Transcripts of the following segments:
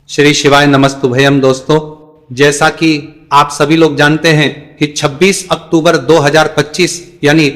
श्री शिवाय नमस्तुभयम। दोस्तों, जैसा कि आप सभी लोग जानते हैं कि 26 अक्टूबर 2025 यानी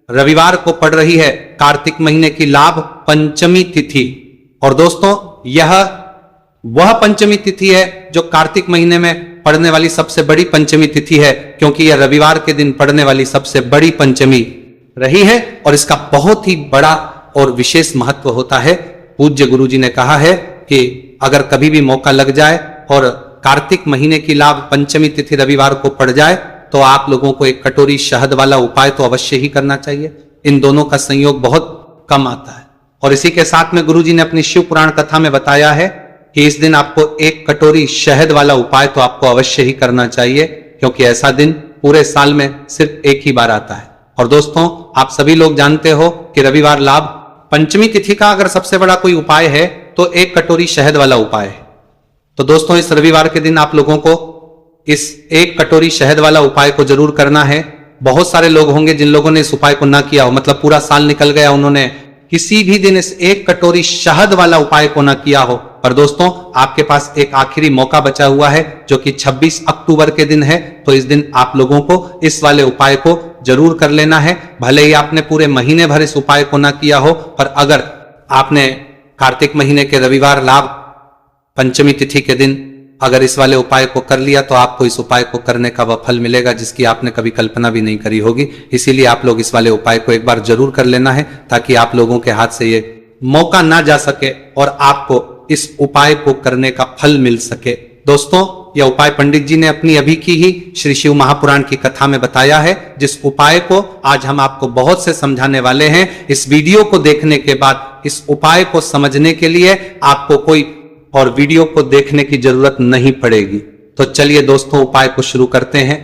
रविवार को पड़ रही है कार्तिक महीने की लाभ पंचमी तिथि। और दोस्तों, यह वह पंचमी तिथि है जो कार्तिक महीने में पड़ने वाली सबसे बड़ी पंचमी तिथि है, क्योंकि यह रविवार के दिन पड़ने वाली सबसे बड़ी पंचमी रही है और इसका बहुत ही बड़ा और विशेष महत्व होता है। पूज्य गुरु जी ने कहा है कि अगर कभी भी मौका लग जाए और कार्तिक महीने की लाभ पंचमी तिथि रविवार को पड़ जाए तो आप लोगों को एक कटोरी शहद वाला उपाय तो अवश्य ही करना चाहिए। इन दोनों का संयोग बहुत कम आता है। और इसी के साथ में गुरु जी ने अपनी शिव पुराण कथा में बताया है कि इस दिन आपको एक कटोरी शहद वाला उपाय तो आपको अवश्य ही करना चाहिए, क्योंकि ऐसा दिन पूरे साल में सिर्फ एक ही बार आता है। और दोस्तों, आप सभी लोग जानते हो कि रविवार लाभ पंचमी तिथि का अगर सबसे बड़ा कोई उपाय है तो एक कटोरी शहद वाला उपाय है। तो दोस्तों, इस रविवार के दिन आप लोगों को इस एक कटोरी शहद वाला उपाय को जरूर करना है। बहुत सारे लोग होंगे जिन लोगों ने इस उपाय को ना किया हो, मतलब पूरा साल निकल गया, उन्होंने किसी भी दिन इस एक कटोरी शहद वाला उपाय को ना किया हो। पर दोस्तों, आपके पास एक आखिरी मौका बचा हुआ है जो कि 26 अक्टूबर के दिन है। तो इस दिन आप लोगों को इस वाले उपाय को जरूर कर लेना है। भले ही आपने पूरे महीने भर इस उपाय को ना किया हो, पर अगर आपने कार्तिक महीने के रविवार लाभ पंचमी तिथि के दिन अगर इस वाले उपाय को कर लिया तो आपको इस उपाय को करने का वह फल मिलेगा जिसकी आपने कभी कल्पना भी नहीं करी होगी। इसीलिए आप लोग इस वाले उपाय को एक बार जरूर कर लेना है, ताकि आप लोगों के हाथ से ये मौका ना जा सके और आपको इस उपाय को करने का फल मिल सके। दोस्तों, यह उपाय पंडित जी ने अपनी अभी की ही श्री शिव महापुराण की कथा में बताया है, जिस उपाय को आज हम आपको बहुत से समझाने वाले हैं। इस वीडियो को देखने के बाद इस उपाय को समझने के लिए आपको कोई और वीडियो को देखने की जरूरत नहीं पड़ेगी। तो चलिए दोस्तों, उपाय को शुरू करते हैं।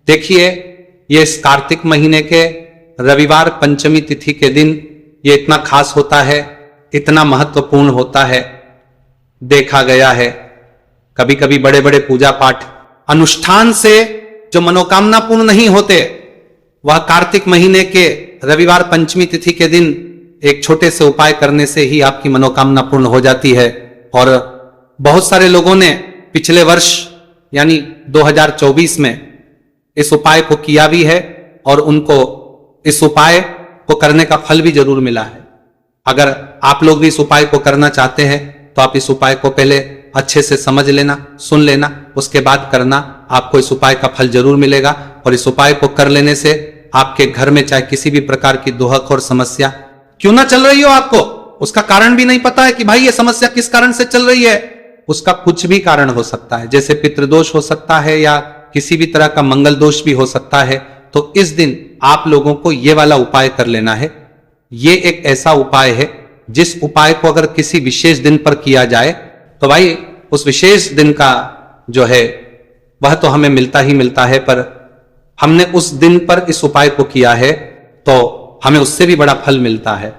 देखिए, ये इस कार्तिक महीने के रविवार पंचमी तिथि के दिन ये इतना खास होता है, इतना महत्वपूर्ण होता है। देखा गया है कभी कभी बड़े बड़े पूजा पाठ अनुष्ठान से जो मनोकामना पूर्ण नहीं होते, वह कार्तिक महीने के रविवार पंचमी तिथि के दिन एक छोटे से उपाय करने से ही आपकी मनोकामना पूर्ण हो जाती है। और बहुत सारे लोगों ने पिछले वर्ष यानी 2024 में इस उपाय को किया भी है और उनको इस उपाय को करने का फल भी जरूर मिला है। अगर आप लोग भी इस उपाय को करना चाहते हैं तो आप इस उपाय को पहले अच्छे से समझ लेना, सुन लेना, उसके बाद करना। आपको इस उपाय का फल जरूर मिलेगा। और इस उपाय को कर लेने से आपके घर में चाहे किसी भी प्रकार की दुहक और समस्या क्यों ना चल रही हो, आपको उसका कारण भी नहीं पता है कि भाई ये समस्या किस कारण से चल रही है, उसका कुछ भी कारण हो सकता है। जैसे पितृदोष हो सकता है या किसी भी तरह का मंगल दोष भी हो सकता है। तो इस दिन आप लोगों को ये वाला उपाय कर लेना है। ये एक ऐसा उपाय है जिस उपाय को अगर किसी विशेष दिन पर किया जाए तो भाई उस विशेष दिन का जो है वह तो हमें मिलता ही मिलता है, पर हमने उस दिन पर इस उपाय को किया है तो हमें उससे भी बड़ा फल मिलता है।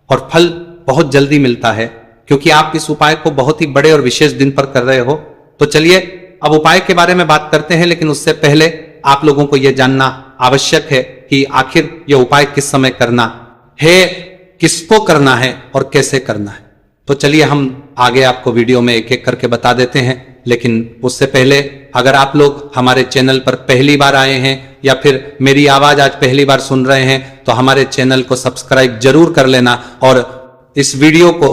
और फल बहुत जल्दी मिलता है, क्योंकि आप इस उपाय को बहुत ही बड़े और विशेष दिन पर कर रहे हो। तो चलिए अब उपाय के बारे में बात करते हैं, लेकिन उससे पहले आप लोगों को यह जानना आवश्यक है कि आखिर यह उपाय किस समय करना है, किसको करना है और कैसे करना है। तो चलिए हम आगे आपको वीडियो में एक एक करके बता देते हैं। लेकिन उससे पहले अगर आप लोग हमारे चैनल पर पहली बार आए हैं या फिर मेरी आवाज आज पहली बार सुन रहे हैं तो हमारे चैनल को सब्सक्राइब जरूर कर लेना और इस वीडियो को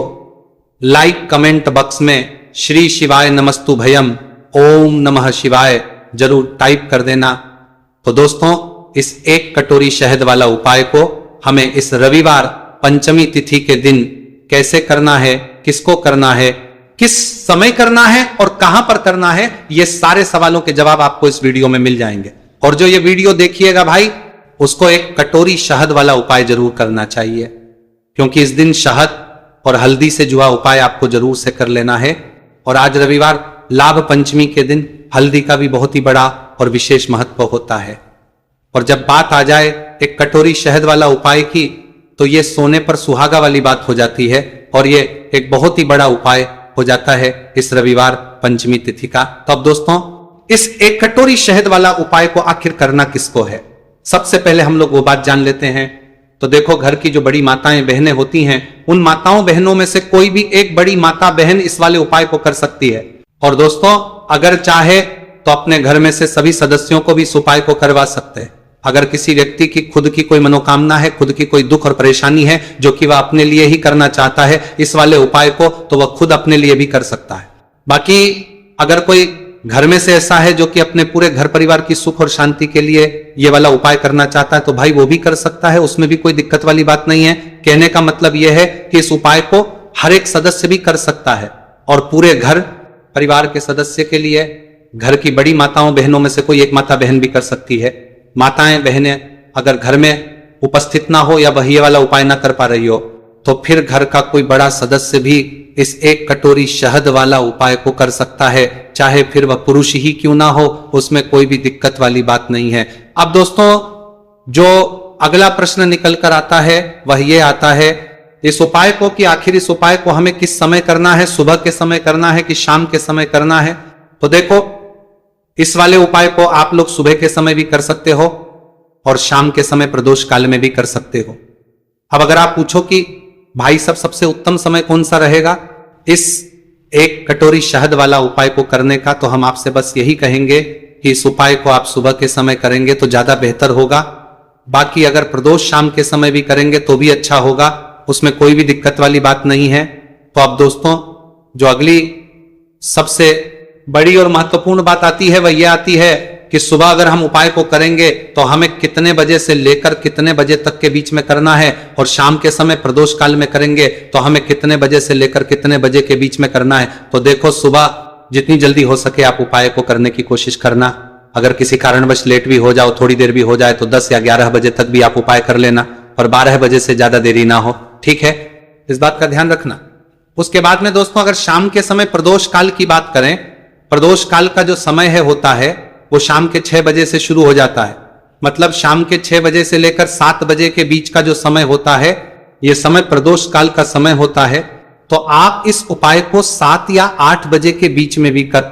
लाइक कमेंट बॉक्स में श्री शिवाय नमस्तुभयम ओम नमः शिवाय जरूर टाइप कर देना। तो दोस्तों, इस एक कटोरी शहद वाला उपाय को हमें इस रविवार पंचमी तिथि के दिन कैसे करना है, किसको करना है, किस समय करना है और कहां पर करना है, ये सारे सवालों के जवाब आपको इस वीडियो में मिल जाएंगे। और जो ये वीडियो देखिएगा भाई, उसको एक कटोरी शहद वाला उपाय जरूर करना चाहिए, क्योंकि इस दिन शहद और हल्दी से जुड़ा उपाय आपको जरूर से कर लेना है। और आज रविवार लाभ पंचमी के दिन हल्दी का भी बहुत ही बड़ा और विशेष महत्व होता है। और जब बात आ जाए एक कटोरी शहद वाला उपाय की, तो ये सोने पर सुहागा वाली बात हो जाती है और ये एक बहुत ही बड़ा उपाय हो जाता है इस रविवार पंचमी तिथि का। तो अब दोस्तों, इस एक कटोरी शहद वाला उपाय को आखिर करना किसको है, सबसे पहले हम लोग वो बात जान लेते हैं। तो देखो, घर की जो बड़ी माताएं बहनें होती हैं, उन माताओं बहनों में से कोई भी एक बड़ी माता बहन इस वाले उपाय को कर सकती है। और दोस्तों अगर चाहे तो अपने घर में से सभी सदस्यों को भी इस उपाय को करवा सकते हैं। अगर किसी व्यक्ति की खुद की कोई मनोकामना है, खुद की कोई दुख और परेशानी है जो कि वह अपने लिए ही करना चाहता है इस वाले उपाय को, तो वह खुद अपने लिए भी कर सकता है। बाकी अगर कोई घर में से ऐसा है जो कि अपने पूरे घर परिवार की सुख और शांति के लिए ये वाला उपाय करना चाहता है तो भाई वो भी कर सकता है, उसमें भी कोई दिक्कत वाली बात नहीं है। कहने का मतलब यह है कि इस उपाय को हर एक सदस्य भी कर सकता है और पूरे घर परिवार के सदस्य के लिए, घर की बड़ी माताओं बहनों में से कोई एक माता बहन भी कर सकती है। माताएं बहनें अगर घर में उपस्थित ना हो या वह ये वाला उपाय ना कर पा रही हो तो फिर घर का कोई बड़ा सदस्य भी इस एक कटोरी शहद वाला उपाय को कर सकता है, चाहे फिर वह पुरुष ही क्यों ना हो, उसमें कोई भी दिक्कत वाली बात नहीं है। अब दोस्तों जो अगला प्रश्न निकल कर आता है वह ये आता है इस उपाय को कि आखिर इस उपाय को हमें किस समय करना है, सुबह के समय करना है कि शाम के समय करना है। तो देखो इस वाले उपाय को आप लोग सुबह के समय भी कर सकते हो और शाम के समय प्रदोष काल में भी कर सकते हो। अब अगर आप पूछो कि भाई सब सबसे उत्तम समय कौन सा रहेगा इस एक कटोरी शहद वाला उपाय को करने का, तो हम आपसे बस यही कहेंगे कि इस उपाय को आप सुबह के समय करेंगे तो ज्यादा बेहतर होगा। बाकी अगर प्रदोष शाम के समय भी करेंगे तो भी अच्छा होगा, उसमें कोई भी दिक्कत वाली बात नहीं है। तो अब दोस्तों जो अगली सबसे बड़ी और महत्वपूर्ण बात आती है वह यह आती है कि सुबह अगर हम उपाय को करेंगे तो हमें कितने बजे से लेकर कितने बजे तक के बीच में करना है, और शाम के समय प्रदोष काल में करेंगे तो हमें कितने बजे से लेकर कितने बजे के बीच में करना है। तो देखो सुबह जितनी जल्दी हो सके आप उपाय को करने की कोशिश करना। अगर किसी कारणवश लेट भी हो जाओ, थोड़ी देर भी हो जाए तो 10 या 11 बजे तक भी आप उपाय कर लेना और 12 बजे से ज्यादा देरी ना हो, ठीक है, इस बात का ध्यान रखना। उसके बाद में दोस्तों अगर शाम के समय प्रदोष काल की बात करें, प्रदोष काल का जो समय है होता है वो शाम के 6 बजे से शुरू हो जाता है। मतलब शाम के 6 बजे से लेकर 7 बजे के बीच का जो समय होता है यह समय प्रदोष काल का समय होता है। तो आप इस उपाय को 7 या 8 बजे के बीच में भी कर,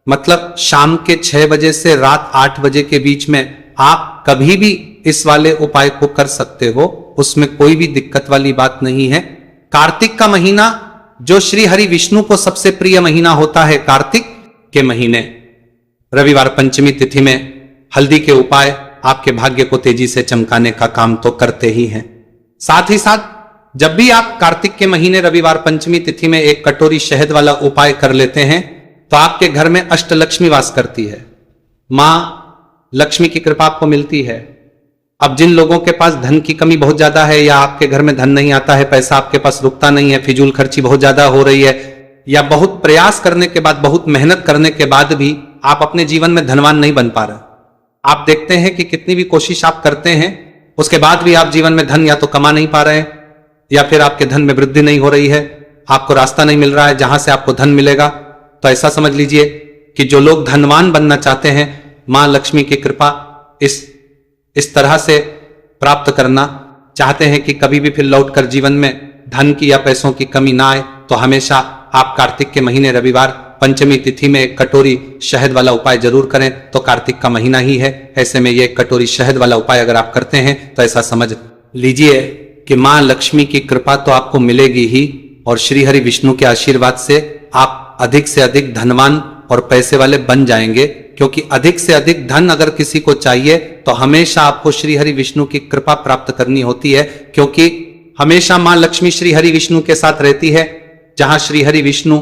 मतलब शाम के 6 बजे से रात 8 बजे के बीच में आप कभी भी इस वाले उपाय को कर सकते हो, उसमें कोई भी दिक्कत वाली बात नहीं है। कार्तिक का महीना जो श्री हरि विष्णु को सबसे प्रिय महीना होता है, कार्तिक के महीने रविवार पंचमी तिथि में हल्दी के उपाय आपके भाग्य को तेजी से चमकाने का काम तो करते ही हैं। साथ ही साथ जब भी आप कार्तिक के महीने रविवार पंचमी तिथि में एक कटोरी शहद वाला उपाय कर लेते हैं तो आपके घर में अष्टलक्ष्मी वास करती है, मां लक्ष्मी की कृपा आपको मिलती है। अब जिन लोगों के पास धन की कमी बहुत ज्यादा है या आपके घर में धन नहीं आता है, पैसा आपके पास रुकता नहीं है, फिजूल खर्ची बहुत ज्यादा हो रही है, या बहुत प्रयास करने के बाद, बहुत मेहनत करने के बाद भी आप अपने जीवन में धनवान नहीं बन पा रहे, आप देखते हैं कि कितनी भी कोशिश आप करते हैं उसके बाद भी आप जीवन में धन या तो कमा नहीं पा रहे या फिर आपके धन में वृद्धि नहीं हो रही है, आपको रास्ता नहीं मिल रहा है जहां से आपको धन मिलेगा। तो ऐसा समझ लीजिए कि जो लोग धनवान बनना चाहते हैं, मां लक्ष्मी की कृपा इस तरह से प्राप्त करना चाहते हैं कि कभी भी फिर लौटकर जीवन में धन की या पैसों की कमी ना आए, तो हमेशा आप कार्तिक के महीने रविवार पंचमी तिथि में एक कटोरी शहद वाला उपाय जरूर करें। तो कार्तिक का महीना ही है, ऐसे में ये एक कटोरी शहद वाला उपाय अगर आप करते हैं तो ऐसा समझ लीजिए कि मां लक्ष्मी की कृपा तो आपको मिलेगी ही, और श्री हरि विष्णु के आशीर्वाद से आप अधिक से अधिक धनवान और पैसे वाले बन जाएंगे। क्योंकि अधिक से अधिक धन अगर किसी को चाहिए तो हमेशा आपको श्री हरि विष्णु की कृपा प्राप्त करनी होती है, क्योंकि हमेशा मां लक्ष्मी श्री हरि विष्णु के साथ रहती है। जहां श्री हरि विष्णु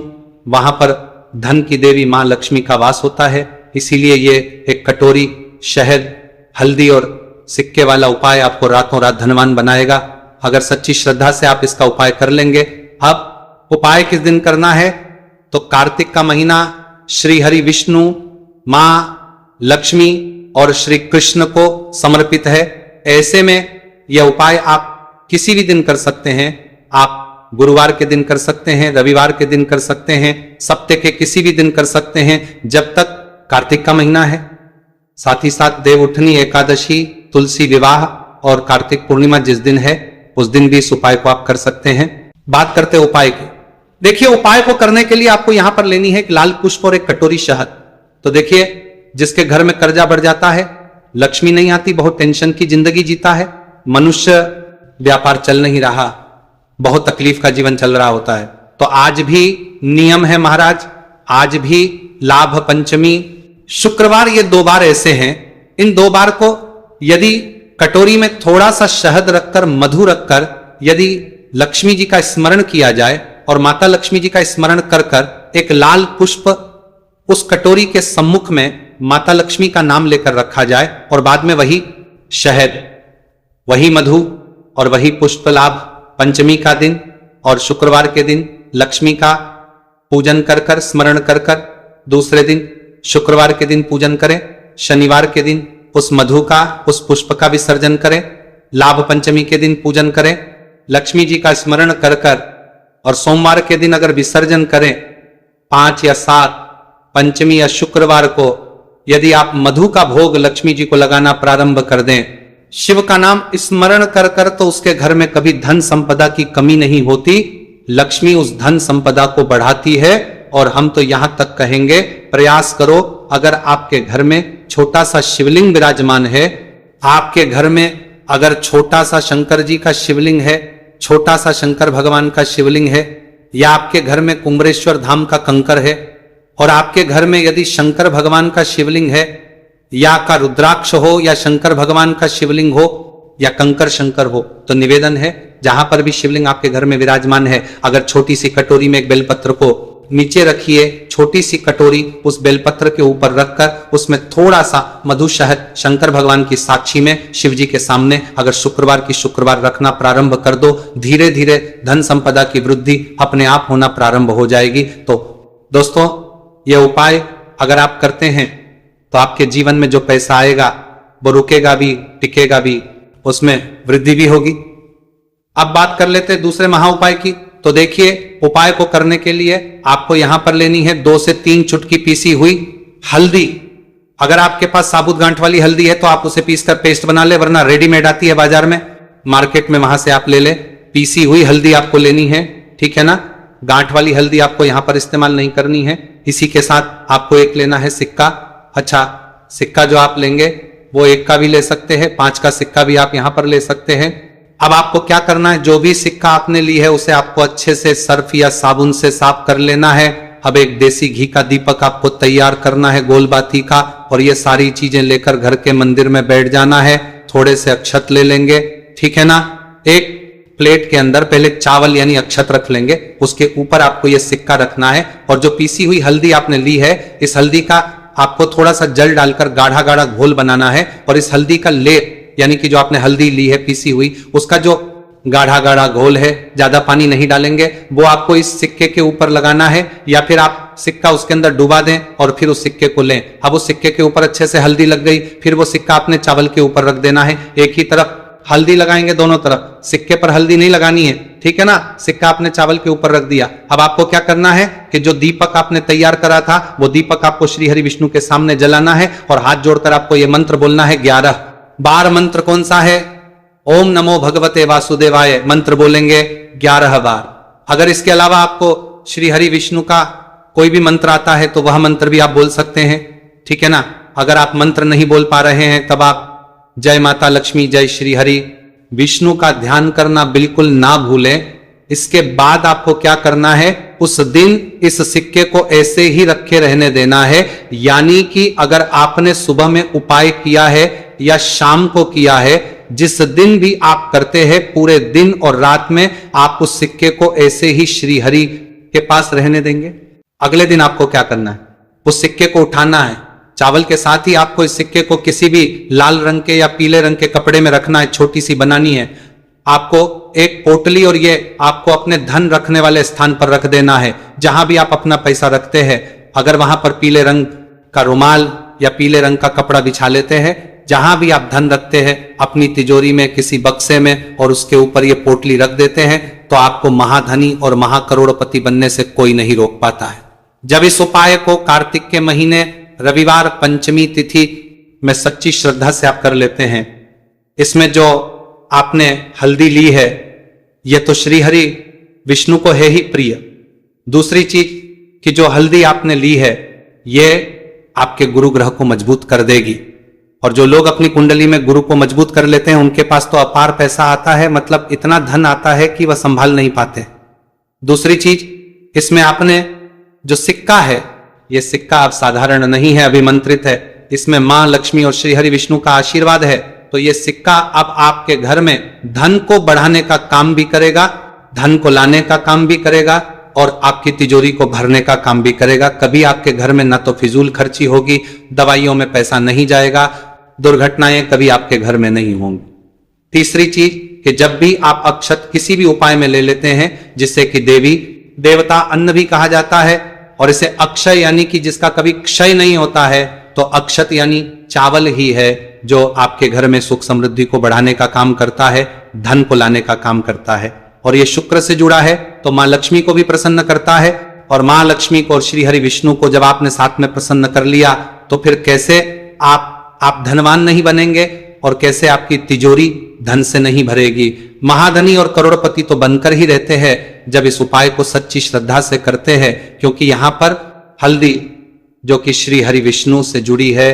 वहां पर धन की देवी मां लक्ष्मी का वास होता है। इसीलिए ये एक कटोरी शहद, हल्दी और सिक्के वाला उपाय आपको रातों रात धनवान बनाएगा, अगर सच्ची श्रद्धा से आप इसका उपाय कर लेंगे। अब उपाय किस दिन करना है, तो कार्तिक का महीना श्री हरि विष्णु, मां लक्ष्मी और श्री कृष्ण को समर्पित है। ऐसे में यह उपाय आप किसी भी दिन कर सकते हैं। आप गुरुवार के दिन कर सकते हैं, रविवार के दिन कर सकते हैं, सप्ताह के किसी भी दिन कर सकते हैं जब तक कार्तिक का महीना है। साथ ही साथ देव उठनी एकादशी, तुलसी विवाह और कार्तिक पूर्णिमा जिस दिन है उस दिन भी इस उपाय को आप कर सकते हैं। बात करते हैं उपाय की। देखिए उपाय को करने के लिए आपको यहां पर लेनी है एक लाल पुष्प और एक कटोरी शहद। तो देखिए जिसके घर में कर्जा बढ़ जाता है, लक्ष्मी नहीं आती, बहुत टेंशन की जिंदगी जीता है, मनुष्य व्यापार चल नहीं रहा, बहुत तकलीफ का जीवन चल रहा होता है, तो आज भी नियम है महाराज आज भी लाभ पंचमी, शुक्रवार, ये 2 बार ऐसे हैं। इन 2 बार को यदि कटोरी में थोड़ा सा शहद रखकर, मधु रखकर यदि लक्ष्मी जी का स्मरण किया जाए और माता लक्ष्मी जी का स्मरण कर कर एक लाल पुष्प उस कटोरी के सम्मुख में माता लक्ष्मी का नाम लेकर रखा जाए और बाद में वही शहद, वही मधु और वही पुष्प लाभ पंचमी का दिन और शुक्रवार के दिन लक्ष्मी का पूजन कर कर, स्मरण कर कर, दूसरे दिन शुक्रवार के दिन पूजन करें, शनिवार के दिन उस मधु का, उस पुष्प का विसर्जन करें, लाभ पंचमी के दिन पूजन करें, लक्ष्मी जी का स्मरण कर कर, और सोमवार के दिन अगर विसर्जन करें 5 या 7 पंचमी या शुक्रवार को यदि आप मधु का भोग लक्ष्मी जी को लगाना प्रारंभ कर दें, शिव का नाम स्मरण कर कर, तो उसके घर में कभी धन संपदा की कमी नहीं होती। लक्ष्मी उस धन संपदा को बढ़ाती है। और हम तो यहां तक कहेंगे, प्रयास करो, अगर आपके घर में छोटा सा शिवलिंग विराजमान है, आपके घर में अगर छोटा सा शंकर जी का शिवलिंग है, छोटा सा शंकर भगवान का शिवलिंग है, या आपके घर में कुंभरेश्वर धाम का कंकर है, और आपके घर में यदि शंकर भगवान का शिवलिंग है, या का रुद्राक्ष हो, या शंकर भगवान का शिवलिंग हो, या कंकर शंकर हो, तो निवेदन है जहां पर भी शिवलिंग आपके घर में विराजमान है, अगर छोटी सी कटोरी में एक बेलपत्र को नीचे रखिए, छोटी सी कटोरी उस बेलपत्र के ऊपर रखकर उसमें थोड़ा सा मधु शहद शंकर भगवान की साक्षी में शिव जी के सामने अगर शुक्रवार की शुक्रवार रखना प्रारंभ कर दो, धीरे धीरे धन संपदा की वृद्धि अपने आप होना प्रारंभ हो जाएगी। तो दोस्तों, यह उपाय अगर आप करते हैं तो आपके जीवन में जो पैसा आएगा वो रुकेगा भी, टिकेगा भी, उसमें वृद्धि भी होगी। अब बात कर लेते हैं दूसरे महा उपाय की। तो देखिए, उपाय को करने के लिए आपको यहां पर लेनी है 2 से 3 चुटकी पीसी हुई हल्दी। अगर आपके पास साबुत गांठ वाली हल्दी है तो आप उसे पीसकर पेस्ट बना ले, वरना रेडीमेड आती है बाजार में, मार्केट में, वहां से आप ले ले। पीसी हुई हल्दी आपको लेनी है, ठीक है ना। गांठ वाली हल्दी आपको यहां पर इस्तेमाल नहीं करनी है। इसी के साथ आपको एक लेना है सिक्का। अच्छा, सिक्का जो आप लेंगे वो 1 का भी ले सकते हैं, 5 का सिक्का भी आप यहां पर ले सकते हैं। अब आपको क्या करना है, जो भी सिक्का आपने ली है उसे आपको अच्छे से सर्फ या साबुन से साफ कर लेना है। अब एक देसी घी का दीपक आपको तैयार करना है, गोलबाती का, और ये सारी चीजें लेकर घर के मंदिर में बैठ जाना है। थोड़े से अक्षत ले लेंगे, ठीक है ना। एक प्लेट के अंदर पहले चावल यानी अक्षत रख लेंगे, उसके ऊपर आपको ये सिक्का रखना है, और जो पीसी हुई हल्दी आपने ली है, इस हल्दी का आपको थोड़ा सा जल डालकर गाढ़ा गाढ़ा घोल बनाना है, और इस हल्दी का लेप यानी कि जो आपने हल्दी ली है पीसी हुई, उसका जो गाढ़ा गाढ़ा घोल है, ज्यादा पानी नहीं डालेंगे, वो आपको इस सिक्के के ऊपर लगाना है, या फिर आप सिक्का उसके अंदर डुबा दें और फिर उस सिक्के को लें। अब उस सिक्के के ऊपर अच्छे से हल्दी लग गई, फिर वो सिक्का आपने चावल के ऊपर रख देना है। एक ही तरफ हल्दी लगाएंगे, दोनों तरफ, सिक्के पर हल्दी नहीं लगानी है, ठीक है ना। सिक्का आपने चावल के ऊपर रख दिया। अब आपको क्या करना है कि जो दीपक आपने तैयार करा था, वो दीपक आपको श्री हरि विष्णु के सामने जलाना है, और हाथ जोड़कर आपको यह मंत्र बोलना है 11 बार। मंत्र कौन सा है? ओम नमो भगवते वासुदेवाय मंत्र बोलेंगे 11 बार। अगर इसके अलावा आपको श्री हरि विष्णु का कोई भी मंत्र आता है तो वह मंत्र भी आप बोल सकते हैं, ठीक है ना। अगर आप मंत्र नहीं बोल पा रहे हैं तब आप जय माता लक्ष्मी, जय श्री हरि विष्णु का ध्यान करना बिल्कुल ना भूलें। इसके बाद आपको क्या करना है, उस दिन इस सिक्के को ऐसे ही रखे रहने देना है। यानी कि अगर आपने सुबह में उपाय किया है या शाम को किया है, जिस दिन भी आप करते हैं, पूरे दिन और रात में आप उस सिक्के को ऐसे ही श्री हरि के पास रहने देंगे। अगले दिन आपको क्या करना है, उस सिक्के को उठाना है, चावल के साथ ही आपको इस सिक्के को किसी भी लाल रंग के या पीले रंग के कपड़े में रखना है, छोटी सी बनानी है। आपको एक पोटली, और ये आपको अपने धन रखने वाले स्थान पर रख देना है, जहां भी आप अपना पैसा रखते हैं। अगर वहां पर पीले रंग का रुमाल या पीले रंग का कपड़ा बिछा लेते हैं, जहां भी आप धन रखते हैं अपनी तिजोरी में, किसी बक्से में, और उसके ऊपर ये पोटली रख देते हैं, तो आपको महाधनी और महाकरोड़पति बनने से कोई नहीं रोक पाता है। जब इस उपाय को कार्तिक के महीने रविवार पंचमी तिथि में सच्ची श्रद्धा से आप कर लेते हैं, इसमें जो आपने हल्दी ली है यह तो श्री हरि विष्णु को है ही प्रिय। दूसरी चीज कि जो हल्दी आपने ली है ये आपके गुरु ग्रह को मजबूत कर देगी, और जो लोग अपनी कुंडली में गुरु को मजबूत कर लेते हैं उनके पास तो अपार पैसा आता है, मतलब इतना धन आता है कि वह संभाल नहीं पाते। दूसरी चीज, इसमें आपने जो सिक्का है ये सिक्का अब साधारण नहीं है, अभिमंत्रित है। इसमें मां लक्ष्मी और श्री हरि विष्णु का आशीर्वाद है। तो ये सिक्का अब आपके घर में धन को बढ़ाने का काम भी करेगा, धन को लाने का काम भी करेगा और आपकी तिजोरी को भरने का काम भी करेगा। कभी आपके घर में ना तो फिजूल खर्ची होगी, दवाइयों में पैसा नहीं जाएगा, दुर्घटनाएं कभी आपके घर में नहीं होंगी। तीसरी चीज कि जब भी आप अक्षत किसी भी उपाय में ले लेते हैं, जिससे कि देवी देवता अन्न भी कहा जाता है, और इसे अक्षय यानी कि जिसका कभी क्षय नहीं होता है, तो अक्षत यानी चावल ही है जो आपके घर में सुख समृद्धि को बढ़ाने का काम करता है, धन को लाने का काम करता है। और ये शुक्र से जुड़ा है तो मां लक्ष्मी को भी प्रसन्न करता है। और मां लक्ष्मी को और श्री हरि विष्णु को जब आपने साथ में प्रसन्न कर लिया तो फिर कैसे आप धनवान नहीं बनेंगे और कैसे आपकी तिजोरी धन से नहीं भरेगी। महाधनी और करोड़पति तो बनकर ही रहते हैं जब इस उपाय को सच्ची श्रद्धा से करते हैं, क्योंकि यहां पर हल्दी जो कि श्री हरि विष्णु से जुड़ी है,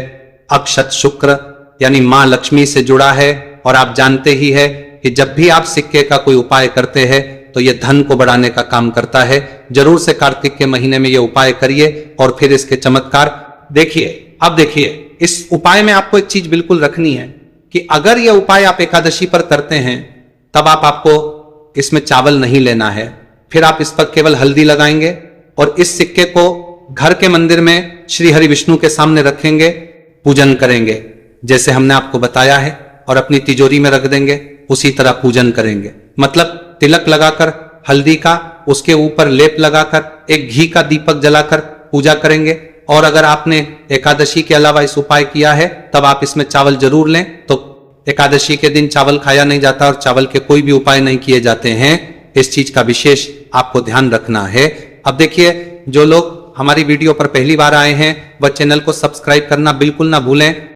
अक्षत शुक्र यानी मां लक्ष्मी से जुड़ा है। और आप जानते ही है कि जब भी आप सिक्के का कोई उपाय करते हैं तो यह धन को बढ़ाने का काम करता है। जरूर से कार्तिक के महीने में यह उपाय करिए और फिर इसके चमत्कार देखिए। अब देखिए, इस उपाय में आपको एक चीज बिल्कुल रखनी है कि अगर यह उपाय आप एकादशी पर करते हैं तब आपको इसमें चावल नहीं लेना है, फिर आप इस पर केवल हल्दी लगाएंगे और इस सिक्के को घर के मंदिर में श्री हरि विष्णु के सामने रखेंगे, पूजन करेंगे जैसे हमने आपको बताया है, और अपनी तिजोरी में रख देंगे, उसी तरह पूजन करेंगे। मतलब तिलक लगाकर हल्दी का, उसके ऊपर लेप लगाकर एक घी का दीपक जलाकर पूजा करेंगे। और अगर आपने एकादशी के अलावा इस उपाय किया है तब आप इसमें चावल जरूर लें। तो एकादशी के दिन चावल खाया नहीं जाता और चावल के कोई भी उपाय नहीं किए जाते हैं, इस चीज का विशेष आपको ध्यान रखना है। अब देखिए, जो लोग हमारी वीडियो पर पहली बार आए हैं वह चैनल को सब्सक्राइब करना बिल्कुल ना भूलें